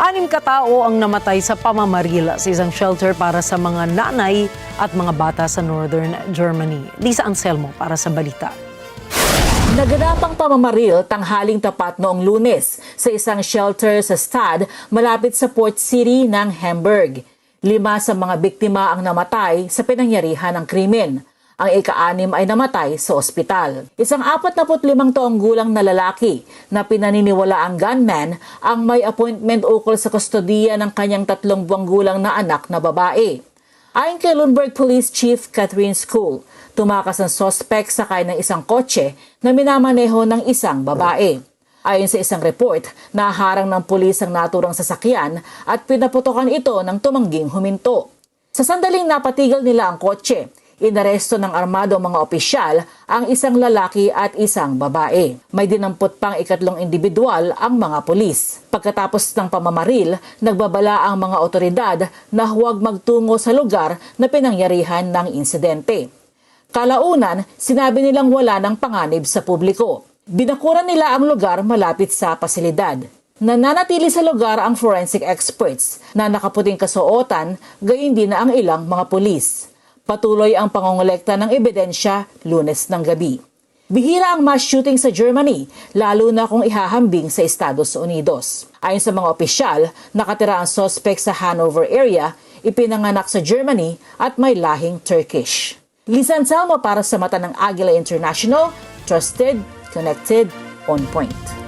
6 katao ang namatay sa pamamaril sa isang shelter para sa mga nanay at mga bata sa Northern Germany. Lisa Anselmo para sa balita. Naganapang pamamaril tanghaling tapat noong Lunes sa isang shelter sa Stad malapit sa port city ng Hamburg. 5 sa mga biktima ang namatay sa pinangyarihan ng krimen. Ang ika-6 ay namatay sa ospital. Isang 45 taong gulang na lalaki na pinaniniwala ang gunman ang may appointment ukol sa kustodiya ng kanyang 3 buwang gulang na anak na babae. Ayon kay Lundberg Police Chief Catherine School, tumakas ang sospek sakay ng isang kotse na minamaneho ng isang babae. Ayon sa isang report, naharang ng pulis ang naturang sasakyan at pinaputokan ito ng tumangging huminto. Sa sandaling napatigil nila ang kotse, inaresto ng armado mga opisyal ang isang lalaki at isang babae. May dinampot pang 3 individual ang mga pulis. Pagkatapos ng pamamaril, nagbabala ang mga otoridad na huwag magtungo sa lugar na pinangyarihan ng insidente. Kalaunan, sinabi nilang wala ng panganib sa publiko. Binakuran nila ang lugar malapit sa pasilidad. Nananatili sa lugar ang forensic experts na nakaputing kasuotan, gayon din na ang ilang mga pulis. Patuloy ang pangongolekta ng ebidensya Lunes ng gabi. Bihira ang mass shooting sa Germany, lalo na kung ihahambing sa Estados Unidos. Ayon sa mga opisyal, nakatira ang suspect sa Hanover area, ipinanganak sa Germany at may lahing Turkish. Lisa Anselmo para sa Mata ng Agila International, trusted, connected, on point.